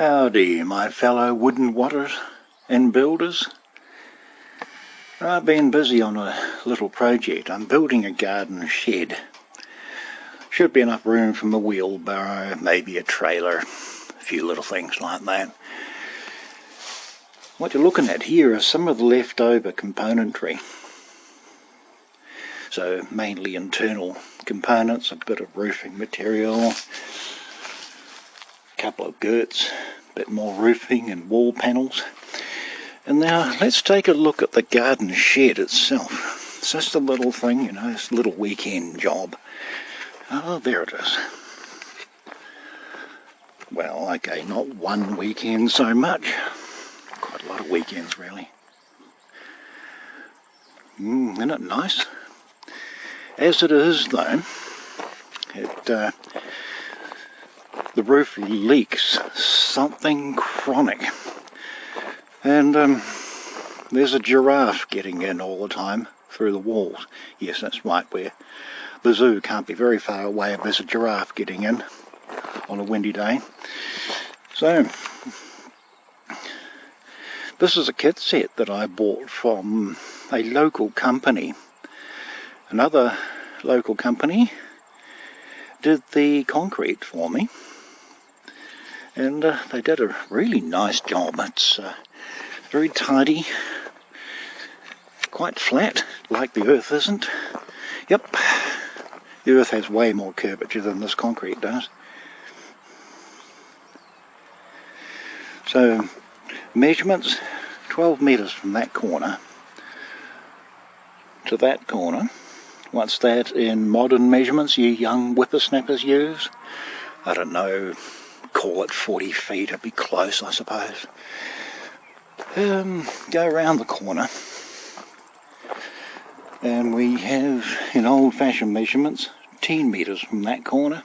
Howdy, my fellow wooden wotters and builders. I've been busy on a little project. I'm building a garden shed. Should be enough room for my wheelbarrow, maybe a trailer, a few little things like that. What you're looking at here is some of the leftover componentry. So mainly internal components, a bit of roofing material, couple of girts, a bit more roofing and wall panels. And now let's take a look at the garden shed itself. It's just a little thing, you know, it's a little weekend job. Oh, there it is. Well, okay, not one weekend so much. Quite a lot of weekends, really. Isn't it nice? As it is, though, the roof leaks something chronic, and there's a giraffe getting in all the time through the walls. Yes, that's right, the zoo can't be very far away if there's a giraffe getting in on a windy day. So this is a kit set that I bought from a local company. Another local company did the concrete for me, and they did a really nice job. It's very tidy, quite flat, like the earth isn't. Yep, the earth has way more curvature than this concrete does. So measurements, 12 metres from that corner to that corner. What's that in modern measurements you young whippersnappers use? I don't know, call it 40 feet, it'd be close I suppose. Go around the corner and we have, in old-fashioned measurements, 10 metres from that corner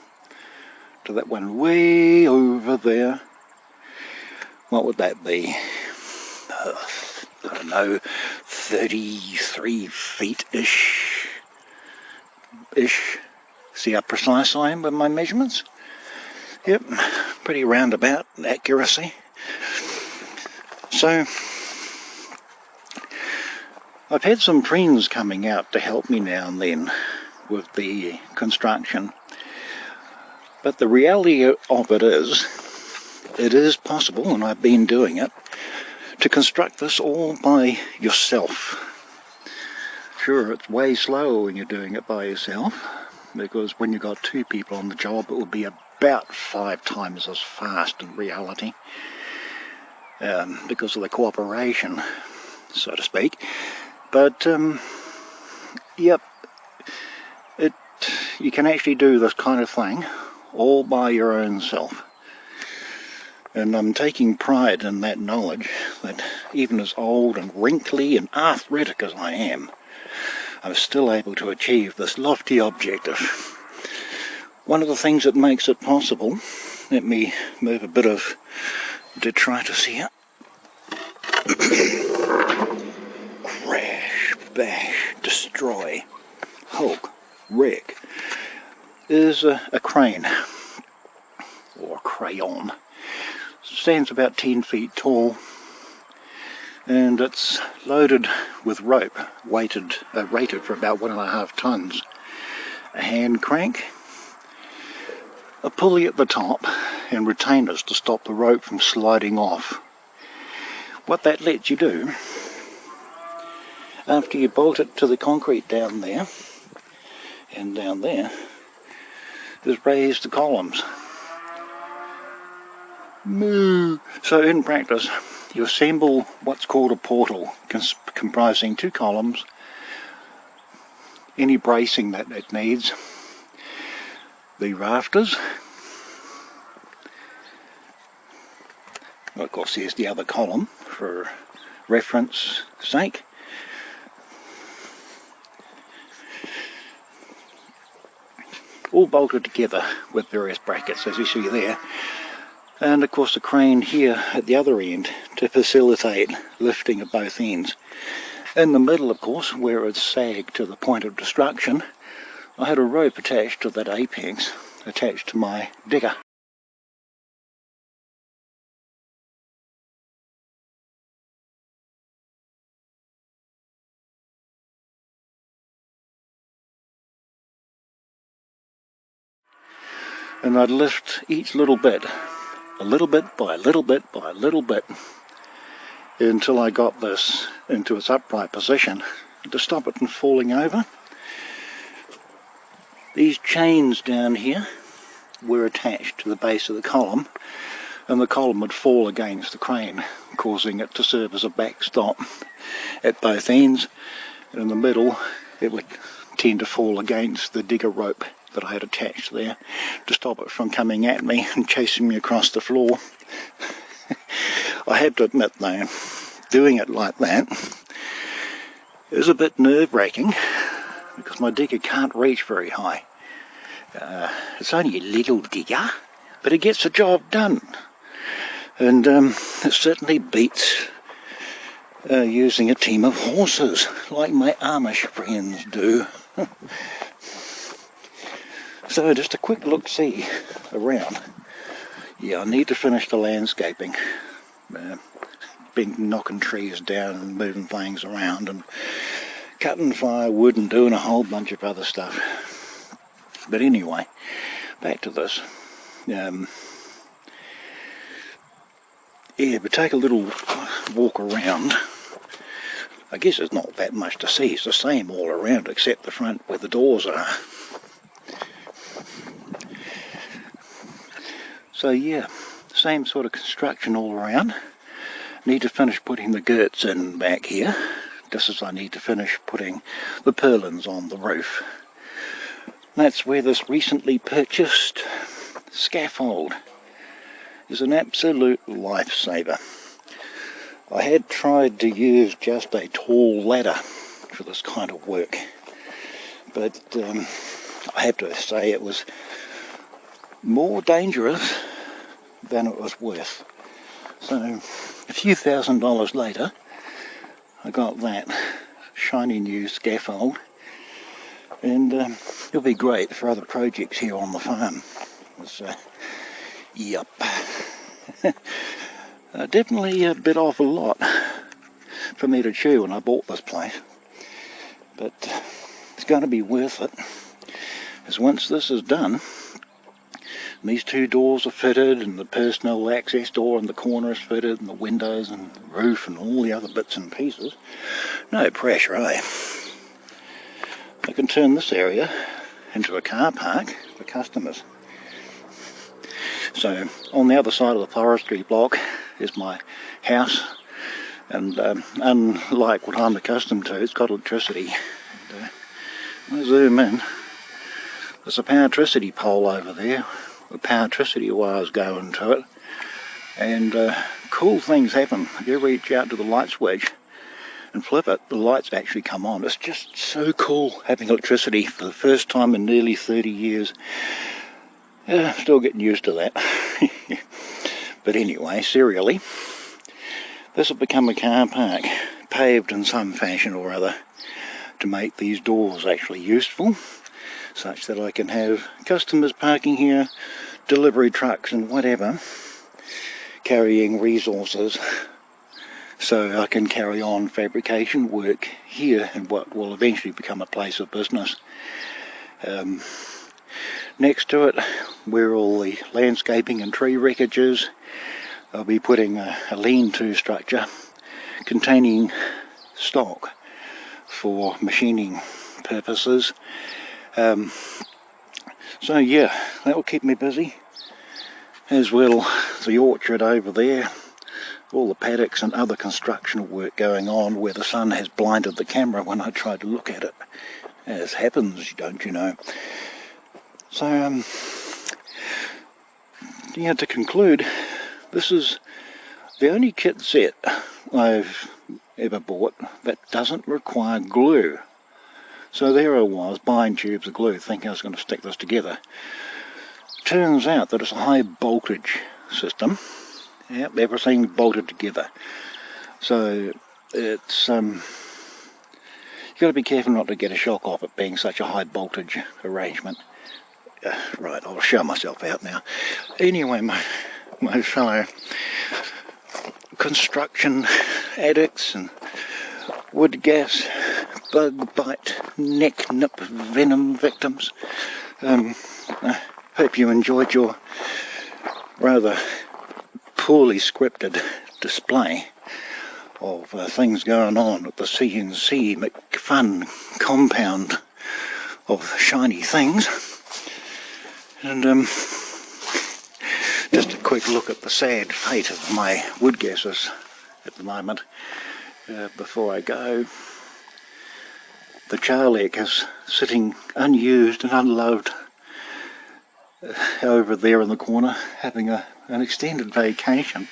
to that one way over there. What would that be? I don't know, 33 feet-ish. See how precise I am with my measurements? Yep, pretty roundabout accuracy. So I've had some friends coming out to help me now and then with the construction, but the reality of it is possible, and I've been doing it, to construct this all by yourself. Sure, it's way slower when you're doing it by yourself, because when you've got two people on the job, it will be about 5 times as fast in reality, because of the cooperation, so to speak. But yep, you can actually do this kind of thing all by your own self. And I'm taking pride in that knowledge that even as old and wrinkly and arthritic as I am, I'm still able to achieve this lofty objective. One of the things that makes it possible, let me move a bit of detritus here. Crash, bash, destroy, hulk, wreck, is a crane, or a crayon. It stands about 10 feet tall, and it's loaded with rope, rated for about 1.5 tons. A hand crank, a pulley at the top, and retainers to stop the rope from sliding off. What that lets you do, after you bolt it to the concrete down there, and down there, is raise the columns. Moo! So in practice, you assemble what's called a portal, comprising 2 columns, any bracing that it needs, the rafters, well, of course here's the other column for reference sake, all bolted together with various brackets as you see there. And of course the crane here at the other end to facilitate lifting of both ends. In the middle, of course, where it's sagged to the point of destruction, I had a rope attached to that apex, attached to my digger. and I'd lift each little bit, a little bit by a little bit by a little bit, until I got this into its upright position to stop it from falling over. These chains down here were attached to the base of the column, and the column would fall against the crane, causing it to serve as a backstop at both ends, and in the middle it would tend to fall against the digger rope that I had attached there to stop it from coming at me and chasing me across the floor. I have to admit though, doing it like that is a bit nerve-wracking because my digger can't reach very high. It's only a little digger, but it gets the job done. And it certainly beats using a team of horses like my Amish friends do. So just a quick look-see around. Yeah, I need to finish the landscaping. Been knocking trees down and moving things around and cutting firewood and doing a whole bunch of other stuff. But anyway, back to this. Yeah, but take a little walk around. I guess there's not that much to see. It's the same all around except the front where the doors are. So yeah, same sort of construction all around. Need to finish putting the girts in back here, just as I need to finish putting the purlins on the roof. That's where this recently purchased scaffold is an absolute lifesaver. I had tried to use just a tall ladder for this kind of work, but I have to say it was more dangerous than it was worth. So a few $1,000s later, I got that shiny new scaffold, and it'll be great for other projects here on the farm. Yep. Definitely bit off a lot for me to chew when I bought this place, but it's going to be worth it, because once this is done, and these two doors are fitted, and the personal access door in the corner is fitted, and the windows and the roof and all the other bits and pieces, no pressure, eh? I can turn this area into a car park for customers. So on the other side of the forestry block is my house, and unlike what I'm accustomed to, it's got electricity. And, I zoom in, there's a powertricity pole over there, the powertricity wires going to it, and cool things happen. If you reach out to the light switch and flip it, the lights actually come on. It's just so cool having electricity for the first time in nearly 30 years. Yeah, still getting used to that. But anyway, serially, this will become a car park, paved in some fashion or other, to make these doors actually useful, such that I can have customers parking here, delivery trucks and whatever, carrying resources, so I can carry on fabrication work here in what will eventually become a place of business. Next to it, where all the landscaping and tree wreckage is, I'll be putting a lean-to structure containing stock for machining purposes. So yeah, that will keep me busy, as will the orchard over there, all the paddocks and other construction work going on where the sun has blinded the camera when I try to look at it, as happens, don't you know. So yeah, to conclude, this is the only kit set I've ever bought that doesn't require glue. So there I was, buying tubes of glue, thinking I was going to stick this together. Turns out that it's a high voltage system. Yep, everything bolted together. So it's you've got to be careful not to get a shock off it being such a high voltage arrangement. Right, I'll show myself out now. Anyway, my fellow construction addicts and wood gas, bug bite, neck nip venom victims, Hope you enjoyed your rather poorly scripted display of things going on at the CNC McFun compound of shiny things. And just a quick look at the sad fate of my wood gases at the moment before I go. The Charlek is sitting unused and unloved over there in the corner, having an extended vacation.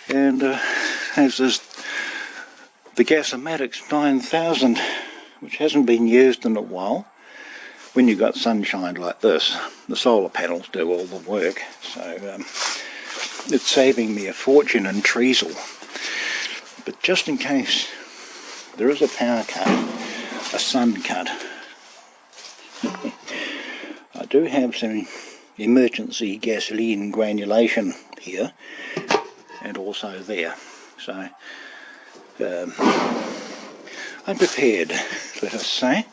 And as is the Gasomatic 9000, which hasn't been used in a while. When you've got sunshine like this, the solar panels do all the work, so it's saving me a fortune in treasel. But just in case there is a power cut, a sun cut, I do have some emergency gasoline granulation here and also there, so I'm prepared, let us say.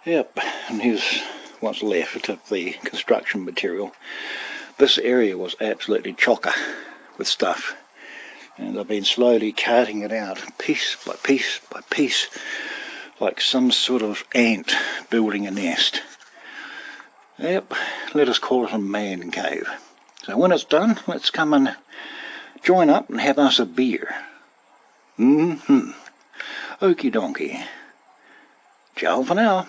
Yep, and here's what's left of the construction material. This area was absolutely chocker with stuff, and I've been slowly carting it out piece by piece by piece, like some sort of ant building a nest. Yep, let us call it a man cave. So when it's done, let's come and join up and have us a beer. Okie dokie. Ciao for now.